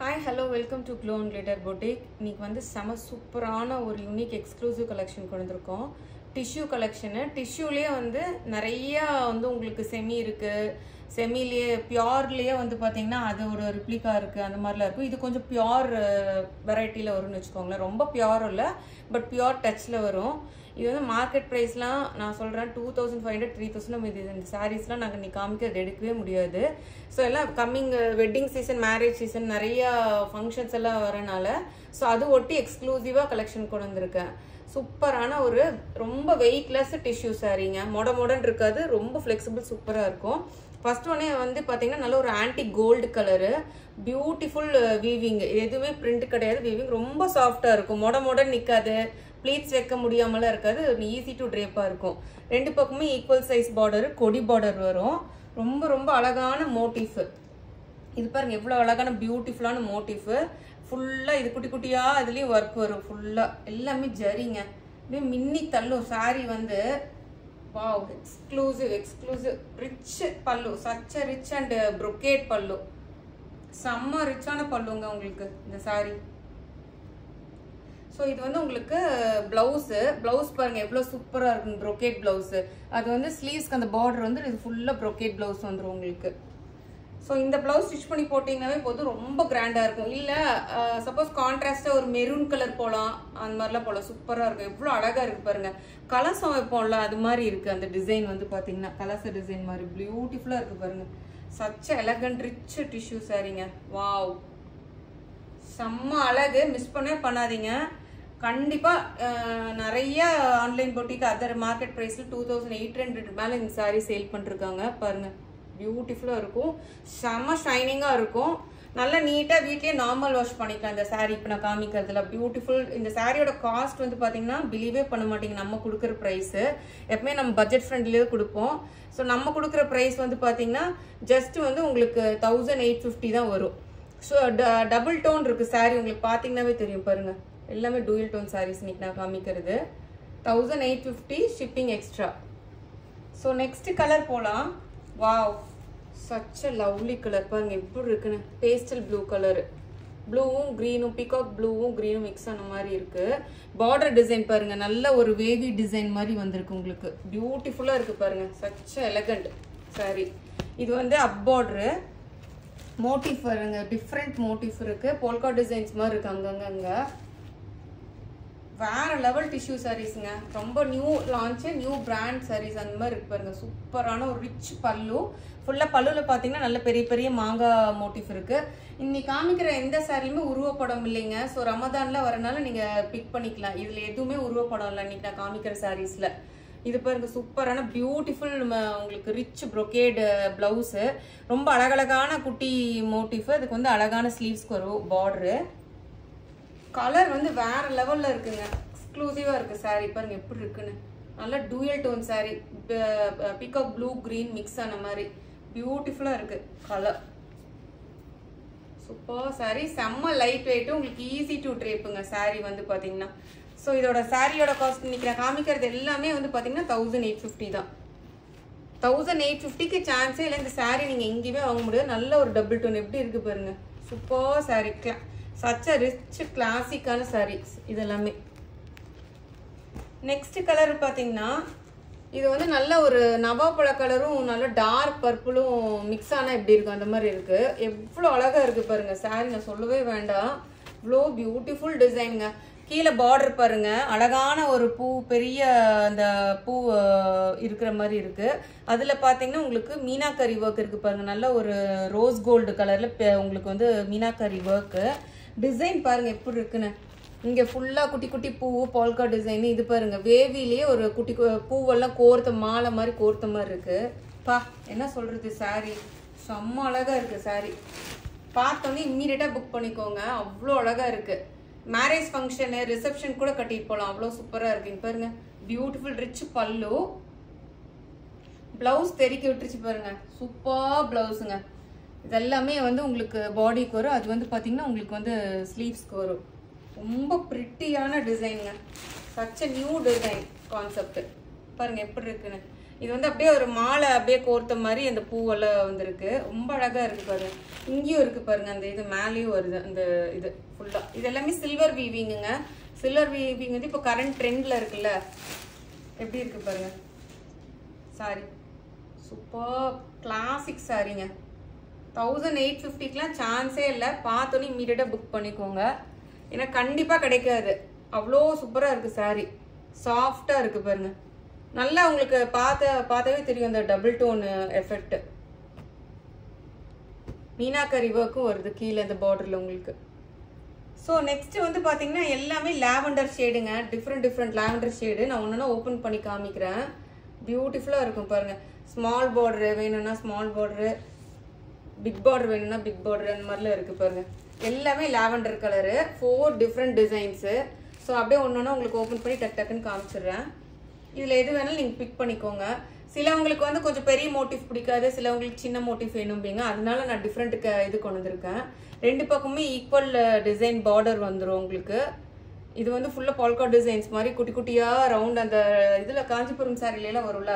Hi, hello, welcome to Glow and Glitter Boutique. இன்னைக்கு வந்து செம சூப்பரான ஒரு யூனிக் எக்ஸ்க்ளூசிவ் கலெக்ஷன் கொண்டு வந்திருக்கோம். Tissue collection. டிஷ்யூலேயே வந்து நிறையா வந்து உங்களுக்கு செமி இருக்குது. செமிலேயே பியோர்லேயே வந்து பார்த்தீங்கன்னா அது ஒரு ரிப்ளிகா இருக்குது, அந்த மாதிரிலாம் இருக்கும். இது கொஞ்சம் பியோர் வெரைட்டியில் வரும்னு வச்சுக்கோங்களேன். ரொம்ப பியோரும் இல்லை, பட் பியோர் டச்சில் வரும். இது வந்து மார்க்கெட் ப்ரைஸ்லாம் நான் சொல்கிறேன் 2500 3000 நம்ம இந்த சாரீஸ்லாம் நாங்கள் இன்னைக்கு காமிக்கிறது எடுக்கவே முடியாது. ஸோ எல்லாம் coming wedding season, marriage season, நிறையா ஃபங்க்ஷன்ஸ் எல்லாம் வரனால ஸோ அது ஒட்டி எக்ஸ்க்ளூசிவாக கலெக்ஷன் கொண்டு வந்திருக்கேன். சூப்பரான ஒரு ரொம்ப வெயிட்லெஸ் டிஷ்யூ சாரீங்க. மொடன்னு இருக்காது, ரொம்ப ஃப்ளெக்சிபிள், சூப்பராக இருக்கும். ஃபர்ஸ்ட் ஒன்னே வந்து பார்த்தீங்கன்னா நல்ல ஒரு antique gold colour, beautiful weaving, எதுவுமே பிரிண்ட் கிடையாது, வீவிங் ரொம்ப சாஃப்டாக இருக்கும். மொடன்னு நிற்காது, ப்ளீட்ஸ் வைக்க முடியாமலாம் இருக்காது, ஈஸி டு ட்ரேப்பாக இருக்கும். ரெண்டு பக்கமும் ஈக்குவல் சைஸ் பார்டரு, கொடி பார்டர் வரும். ரொம்ப ரொம்ப அழகான மோட்டிஃபு. இது பாருங்க எவ்வளோ அழகான பியூட்டிஃபுல்லான மோட்டிஃபு. ஃபுல்லாக இது குட்டி குட்டியாக இதுலேயும் ஒர்க் வரும். ஃபுல்லாக எல்லாமே ஜரிங்க, அப்படியே மின்னி தள்ளும். சாரீ வந்து வாவ், எக்ஸ்க்ளூசிவ் ரிச் பல்லு, சச்ச ரிச் அண்ட் ப்ரொக்கேட் பல்லு, செம்ம ரிச்சான பல்லுங்க உங்களுக்கு இந்த சாரீ. ஸோ இது வந்து உங்களுக்கு ப்ளவுஸ் பாருங்க எவ்வளோ சூப்பராக இருக்கும். ப்ரொக்கேட் ப்ளவுஸு, அது வந்து ஸ்லீவ்ஸ்க்கு அந்த பார்டர் வந்து இது ஃபுல்லாக ப்ரொக்கேட் ப்ளவுஸ் வந்துடும் உங்களுக்கு. ஸோ இந்த ப்ளவுஸ் ஸ்டிச் பண்ணி போட்டிங்கன்னாவே போதும், ரொம்ப கிராண்டாக இருக்கும். இல்லை சப்போஸ் கான்ட்ராஸ்டாக ஒரு மெரூன் கலர் போகலாம், அந்த மாதிரிலாம் போகலாம், சூப்பராக இருக்கும். எவ்வளோ அழகாக இருக்குது பாருங்கள். கலசம் வைப்போம்ல அது மாதிரி இருக்குது அந்த டிசைன் வந்து பார்த்தீங்கன்னா, கலச டிசைன் மாதிரி பியூட்டிஃபுல்லாக இருக்குது பாருங்கள். சச்ச எலகண்ட் ரிச் டிஷ்யூ சாரீங்க. வாவ், செம்ம அழகு. மிஸ் பண்ணவே பண்ணாதீங்க கண்டிப்பாக. நிறைய ஆன்லைன் பொட்டிக்கு அதர் மார்க்கெட் ப்ரைஸில் 2800 மேலே இந்த சாரீ சேல் பண்ணிருக்காங்க பாருங்கள். பியூட்டிஃபுல்லாக இருக்கும், செம்ம ஷைனிங்காக இருக்கும். நல்லா நீட்டாக வீட்லேயே நார்மல் வாஷ் பண்ணிக்கலாம் இந்த சாரீ. இப்போ நான் காமிக்கிறதுல பியூட்டிஃபுல். இந்த சாரியோட காஸ்ட் வந்து பார்த்தீங்கன்னா பிலீவே பண்ண மாட்டீங்க. நம்ம கொடுக்குற ப்ரைஸு எப்பவுமே நம்ம பட்ஜெட் ஃப்ரெண்ட்லியே கொடுப்போம். ஸோ நம்ம கொடுக்குற ப்ரைஸ் வந்து பார்த்தீங்கன்னா ஜஸ்ட் வந்து உங்களுக்கு 1850 தான் வரும். ஸோ டபுள் டோன் இருக்குது சாரீ, உங்களுக்கு பார்த்தீங்கன்னாவே தெரியும் பாருங்கள். எல்லாமே டூயல் டோன் சாரீஸ் இன்னைக்கு நான் காமிக்கிறது. 1850 shipping extra. So next colour போகலாம். Wow, such a lovely colour பாருங்க எப்படி இருக்குன்னு. பேஸ்டல் ப்ளூ கலரு, ப்ளூவும் க்ரீனும், பீகாக் ப்ளூவும் க்ரீனும் மிக்ஸ் ஆன மாதிரி இருக்கு. பார்டர் டிசைன் பாருங்க, நல்ல ஒரு வேவி டிசைன் மாதிரி வந்திருக்கு உங்களுக்கு. பியூட்டிஃபுல்லாக இருக்கு பாருங்க, சச் எலகண்ட் சாரி. இது வந்து அப் பார்டரு. மோட்டிஃப் வருங்க, டிஃப்ரெண்ட் மோட்டிஃப் இருக்கு, போல்கா டிசைன்ஸ் மாதிரி இருக்கு அங்கங்க. வேற லெவல் டிஷ்யூ சாரீஸுங்க. ரொம்ப new launch, new brand saris அந்த மாதிரி இருக்கு பாருங்க. சூப்பரான ஒரு ரிச் பல்லு. ஃபுல்லாக பல்லுவில் பார்த்தீங்கன்னா நல்ல பெரிய பெரிய மாங்காய் மோட்டிஃப் இருக்கு. இன்னைக்கு காமிக்கிற எந்த சாரியுமே உருவப்படம் இல்லைங்க. ஸோ ரமதான்ல வரனால நீங்கள் பிக் பண்ணிக்கலாம். இதில் எதுவுமே உருவப்படம் இல்லை இன்னைக்கு நான் காமிக்கிற சாரீஸில். இது பாருங்க சூப்பரான பியூட்டிஃபுல் உங்களுக்கு ரிச் ப்ரொக்கேடு பிளவுஸு. ரொம்ப அழகழகான குட்டி மோட்டிஃப். அதுக்கு வந்து அழகான ஸ்லீவ்ஸ்க்கு வரும் பார்டரு. கலர் வந்து வேற லெவல்ல இருக்குங்க, எக்ஸ்க்ளூசிவா இருக்கு சாரி. பாருங்க எப்படி இருக்குன்னு. நல்ல dual tone sari, peacock blue green mix ஆன மாதிரி பியூட்டிஃபுல்லா இருக்கு கலர். சூப்பர் சாரி, செம்ம லைட் வெயிட், உங்களுக்கு ஈஸி டு ட்ரேப்புங்க சாரி வந்து பாத்தீங்கன்னா. ஸோ இதோட சாரியோட காஸ்ட் இன்னைக்கு நான் காமிக்கிறது எல்லாமே வந்து பார்த்தீங்கன்னா 1850 தான். 1850க்கு சான்ஸே இல்லை. இந்த சாரீ நீங்கள் எங்கேயுமே வாங்க முடியாது. நல்ல ஒரு டபுள் டோன் எப்படி இருக்கு பாருங்க. சூப்பர் சாரீ, சச்ச ரிச் கிளாசிக்கான சாரீஸ் இதெல்லாமே. நெக்ஸ்ட் கலர் பார்த்தீங்கன்னா இது வந்து நல்ல ஒரு நவாப்பழ கலரும் நல்ல டார்க் பர்பிளும் மிக்ஸ் ஆனால் எப்படி இருக்கும் அந்த மாதிரி இருக்கு. எவ்வளோ அழகாக இருக்கு பாருங்க சாரீ, நான் சொல்லவே வேண்டாம். இவ்வளோ பியூட்டிஃபுல் டிசைனுங்க. கீழே பார்டர் பாருங்க, அழகான ஒரு பூ, பெரிய அந்த பூ இருக்கிற மாதிரி இருக்கு. அதுல பாத்தீங்கன்னா உங்களுக்கு மீனாக்கரி ஒர்க் இருக்கு பாருங்க. நல்ல ஒரு ரோஸ் கோல்டு கலர்ல உங்களுக்கு வந்து மீனாக்கரி ஒர்க் டிசைன் பாருங்க எப்படி இருக்குன்னு. இங்க ஃபுல்லா குட்டி குட்டி பூ, பால்கா டிசைன். இது பாருங்க வேவிலேயே ஒரு குட்டி பூவெல்லாம் கோர்த்த மாலை மாதிரி கோர்த்த மாதிரி இருக்கு. பா என்ன சொல்றது, சாரி செம்ம அழகா இருக்கு சாரி. பார்த்தோன்னே இம்மீடியட்டா புக் பண்ணிக்கோங்க, அவ்வளோ அழகா இருக்கு. மேரேஜ் ஃபங்க்ஷனு, ரிசப்ஷன் கூட கட்டிட்டு போகலாம், அவ்வளோ சூப்பராக இருக்குங்க பாருங்க. பியூட்டிஃபுல் ரிச் பல்லு. பிளவுஸ் தெறிக்க விட்டுருச்சு பாருங்க, சூப்பர் பிளவுஸுங்க. இதெல்லாமே வந்து உங்களுக்கு பாடிக்கு வரும். அது வந்து பார்த்தீங்கன்னா உங்களுக்கு வந்து ஸ்லீவ்ஸ்க்கு வரும். ரொம்ப ப்ரிட்டியான டிசைனுங்க, சச் நியூ டிசைன் கான்செப்ட் பாருங்க எப்படி இருக்குன்னு. இது வந்து அப்படியே ஒரு மாலை அப்படியே கோர்த்த மாதிரி அந்த பூவெல்லாம் வந்திருக்கு. ரொம்ப அழகா இருக்கு பாருங்க. இங்கேயும் இருக்கு பாருங்க, அந்த இது மேலேயும் வருது அந்த இது ஃபுல்லா. இது எல்லாமே சில்வர் வீவிங்குங்க. சில்வர் வீவிங் வந்து இப்போ கரண்ட் ட்ரெண்ட்ல இருக்குல்ல, எப்படி இருக்கு பாருங்க சாரி. சூப்பர் கிளாசிக் சாரிங்க. 1850க்குலாம் சான்ஸே இல்லை. பார்த்தோன்னே இம்மீடியட்டாக புக் பண்ணிக்கோங்க, ஏன்னா கண்டிப்பாக கிடைக்காது. அவ்வளோ சூப்பராக இருக்குது சாரி. சாஃப்டாக இருக்குது பாருங்க. நல்லா உங்களுக்கு பார்த்தாவே தெரியும் அந்த டபுள் டோன் எஃபெக்ட். மீனாக்கரி ஒர்க்கும் வருது கீழே இந்த பார்டரில் உங்களுக்கு. ஸோ நெக்ஸ்ட் வந்து பார்த்தீங்கன்னா எல்லாமே லாவெண்டர் ஷேடுங்க. Different lavender shade. நான் ஒன்றுனா ஓப்பன் பண்ணி காமிக்கிறேன். பியூட்டிஃபுல்லாக இருக்கும் பாருங்க. ஸ்மால் பார்டரு வேணும்னா ஸ்மால் பார்டரு, பிக் பார்டர் வேணும்னா பிக் பார்டர், அந்த மாதிரிலாம் இருக்குது பாருங்க. எல்லாமே lavender colour, 4 different designs. So அப்படியே ஒன்றுனா உங்களுக்கு ஓப்பன் பண்ணி டக்குன்னு காமிச்சிடுறேன். இதில் எது வேணாலும் நீங்கள் பிக் பண்ணிக்கோங்க. சிலவங்களுக்கு வந்து கொஞ்சம் பெரிய மோட்டிவ் பிடிக்காது, சிலவங்களுக்கு சின்ன மோட்டிவ் வேணும்பீங்க. அதனால நான் டிஃப்ரெண்ட்டுக்கு இது கொண்டு வந்திருக்கேன். ரெண்டு பக்கமே ஈக்குவல் டிசைன் பார்டர் வந்துடும் உங்களுக்கு. இது வந்து ஃபுல்லாக பால்கா டிசைன்ஸ் மாதிரி குட்டி குட்டியாக ரவுண்ட், அந்த இதில் காஞ்சிபுரம் சாரிலாம் வரும்ல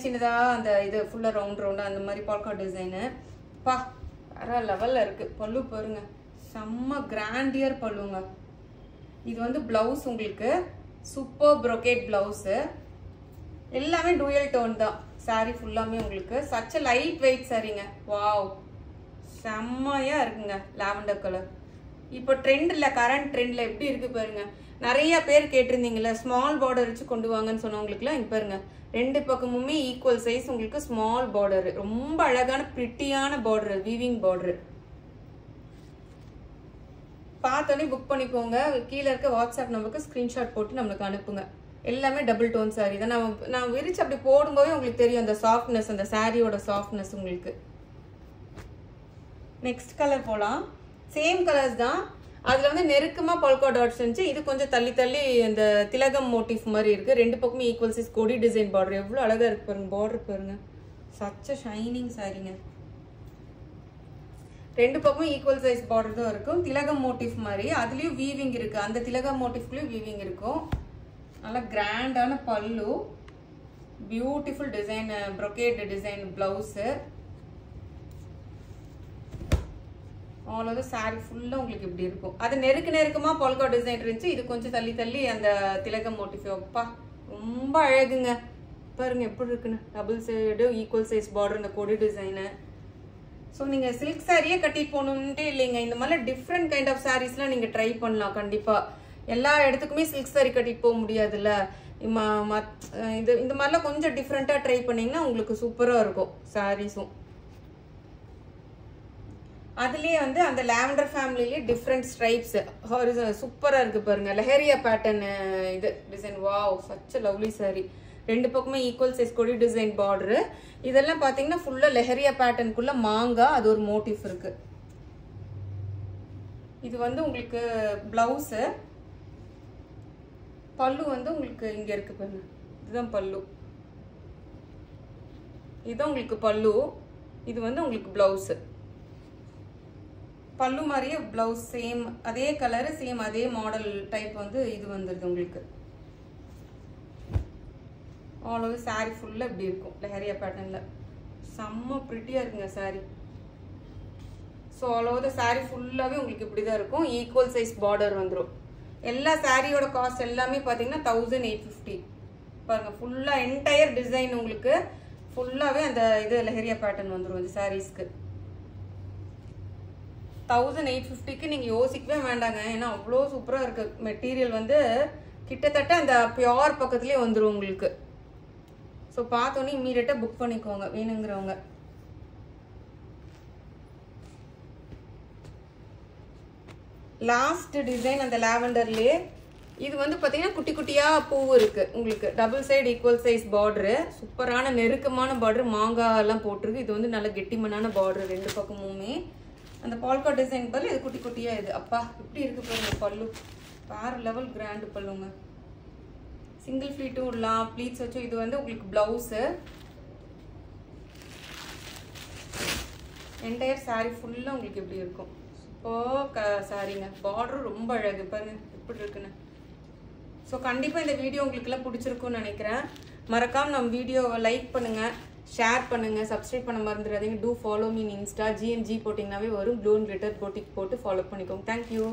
சின்னதாக அந்த இது ஃபுல்லாக ரவுண்டாக அந்த மாதிரி பால்கா டிசைனு. பா வேற லெவலில் இருக்குது. பல்லு பாருங்க, செம்ம கிராண்டியர் பல்லுங்க. இது வந்து ப்ளவுஸ் உங்களுக்கு சூப்பர் ப்ரொகேட் ப்ளவுஸு. எல்லாமே டூயல் டோன் தான் சாரி ஃபுல்லாமே உங்களுக்கு. சச்ச லைட் வெயிட் சாரிங்க. வாவ், செம்மையாக இருக்குங்க லாவெண்டர் கலர். இப்போ ட்ரெண்டில் கரண்ட் ட்ரெண்டில் எப்படி இருக்குது பாருங்க. நிறைய பேர் கேட்டிருந்தீங்களே ஸ்மால் பார்டர் வச்சு கொண்டு வாங்கன்னு சொன்னவங்களுக்குலாம் இங்கே பாருங்க, ரெண்டு பக்கமுமே ஈக்குவல் சைஸ் உங்களுக்கு ஸ்மால் பார்டர். ரொம்ப அழகான பிரிட்டியான பார்டர், வீவிங் பார்டர். பார்த்தோன்னே புக் பண்ணிக்கோங்க. கீழே இருக்க வாட்ஸ்அப் நம்பருக்கு ஸ்க்ரீன்ஷாட் போட்டு நம்மளுக்கு அனுப்புங்க. எல்லாமே டபுள் டோன் சாரி தான். நான் விரிச்சு அப்படி போடும்போதே உங்களுக்கு தெரியும் அந்த சாஃப்ட்னஸ், அந்த சாரியோட சாஃப்ட்னஸ் உங்களுக்கு. நெக்ஸ்ட் கலர் போகலாம். சேம் கலர்ஸ் தான். அதில் வந்து நெருக்கமாக பால்கா டாட்ஸ் இருந்துச்சு. இது கொஞ்சம் தள்ளி தள்ளி அந்த திலகம் மோட்டிவ் மாதிரி இருக்குது. ரெண்டு பக்கமே ஈக்குவல் சைஸ் கொடி டிசைன் பார்டர். எவ்வளோ அழகாக இருக்கு பாருங்க பார்டர் பாருங்க. சச்ச ஷைனிங் சாரிங்க. ரெண்டு பக்கமும் ஈக்குவல் சைஸ் பார்டர் தான் இருக்கும். திலகம் மோட்டிவ் மாதிரி அதுலேயும் வீவிங் இருக்குது. அந்த திலகம் மோட்டிவ்லேயும் வீவிங் இருக்கும். நல்லா கிராண்டான பல்லு, beautiful design brocade design blouse. All over sorry ஃபுல்லாக உங்களுக்கு இப்படி இருக்கும். அது நெருக்கமாக பால்கா டிசைன் இருந்துச்சு. இது கொஞ்சம் தள்ளி தள்ளி அந்த திலகம் மோட்டிவ். அப்பா ரொம்ப அழகுங்க பாருங்க எப்படி இருக்குன்னு. Double side equal size border, இந்த கொடி டிசைனு. ஸோ நீங்கள் சில்க் சாரியே கட்டிட்டு போகணுன்ட்டு இல்லைங்க. இந்த மாதிரி டிஃப்ரெண்ட் கைண்ட் ஆஃப் சாரீஸ்லாம் நீங்கள் ட்ரை பண்ணலாம் கண்டிப்பாக. எல்லா இடத்துக்குமே சில்க் சாரி கட்டிட்டு போக முடியாதுல்ல. இது இந்த மாதிரிலாம் கொஞ்சம் டிஃப்ரெண்ட்டாக ட்ரை பண்ணிங்கன்னா உங்களுக்கு சூப்பராக இருக்கும் சாரீஸும். அதுலேயே வந்து அந்த லாவெண்டர் ஃபேமிலிலேயே டிஃப்ரெண்ட் ஸ்ட்ரைப்ஸ் சூப்பராக இருக்குது பாருங்க. லெஹரியா பேட்டர்னு இது design. Wow, such lovely sorry. ரெண்டு பக்கமே ஈக்குவல் சைஸ் கொடி டிசைன் பார்டரு. இதெல்லாம் பார்த்தீங்கன்னா ஃபுல்லாக லெஹரியா பேட்டர்னுக்குள்ள மாங்காய் அது ஒரு மோட்டிவ் இருக்கு. இது வந்து உங்களுக்கு பிளவுஸு. பல்லு வந்து உங்களுக்கு இங்கே இருக்கு பாருங்க. இதுதான் பல்லு. இதுதான் உங்களுக்கு பல்லு. இது வந்து உங்களுக்கு பிளவுஸு. பல்லு மாதிரியே பிளவுஸ் சேம் அதே கலரு, சேம் அதே மாடல் டைப் வந்து இது வந்துடுது உங்களுக்கு. ஆல் ஓவர் சாரி ஃபுல்லாக இப்படி இருக்கும் லெஹரியா பேட்டர்னில். செம்ம ப்ரிட்டியாக இருக்குங்க sorry. So all over sorry ஃபுல்லாகவே உங்களுக்கு இப்படி தான் இருக்கும். ஈக்குவல் சைஸ் பார்டர் வந்துடும். எல்லா சாரியோட காஸ்ட் எல்லாமே பார்த்தீங்கன்னா 1850 பாருங்க. ஃபுல்லாக என்டையர் டிசைன் உங்களுக்கு ஃபுல்லாகவே அந்த இது லெஹரியா பேட்டர்ன் வந்துடும் இந்த சாரீஸ்க்கு. 1850க்கு நீங்கள் யோசிக்கவே வேண்டாங்க. ஏன்னா அவ்வளோ சூப்பராக இருக்குது. மெட்டீரியல் வந்து கிட்டத்தட்ட அந்த பியோர் பக்கத்துலேயே வந்துடும் உங்களுக்கு. ஸோ பார்த்தோன்னே இம்மீடியட்டாக புக் பண்ணிக்கோங்க வேணுங்கிறவங்க. லாஸ்ட் டிசைன் அந்த லாவெண்டர்லேயே இது வந்து பார்த்தீங்கன்னா குட்டி குட்டியாக பூ இருக்குது உங்களுக்கு. Double side equal size border. சூப்பரான நெருக்கமான பார்டர், மாங்காயெல்லாம் போட்டிருக்கு. இது வந்து நல்ல கெட்டிமனான பார்டர் ரெண்டு பக்கமுமே. அந்த பால்கா டிசைன் பதில் இது குட்டி குட்டியாக இது. அப்பா இப்படி இருக்கு பாருங்க பல்லு. வேறு லெவல் கிராண்டு பல்லுங்க. சிங்கிள் ஃப்ளீட்டும் விடலாம், ப்ளீட்ஸ் வச்சு. இது வந்து உங்களுக்கு ப்ளவுஸு. என்டையர் சாரி ஃபுல்லாக உங்களுக்கு எப்படி இருக்கும். சூப்பர் சாரிங்க. பார்டரும் ரொம்ப அழகு பாருங்க எப்படி இருக்குன்னு. ஸோ கண்டிப்பாக இந்த வீடியோ உங்களுக்குலாம் பிடிச்சிருக்குன்னு நினைக்கிறேன். மறக்காம நம்ம வீடியோவை லைக் பண்ணுங்க, ஷேர் பண்ணுங்க, சப்ஸ்கிரைப் பண்ண மறந்துடாதீங்க. Do follow me in Insta. GNG போட்டிங்கனாவே வரும். க்ளோ அண்ட் கிளிட்டர் பொட்டிக் போட்டு ஃபாலோ பண்ணிக்கோங்க. தேங்க்யூ.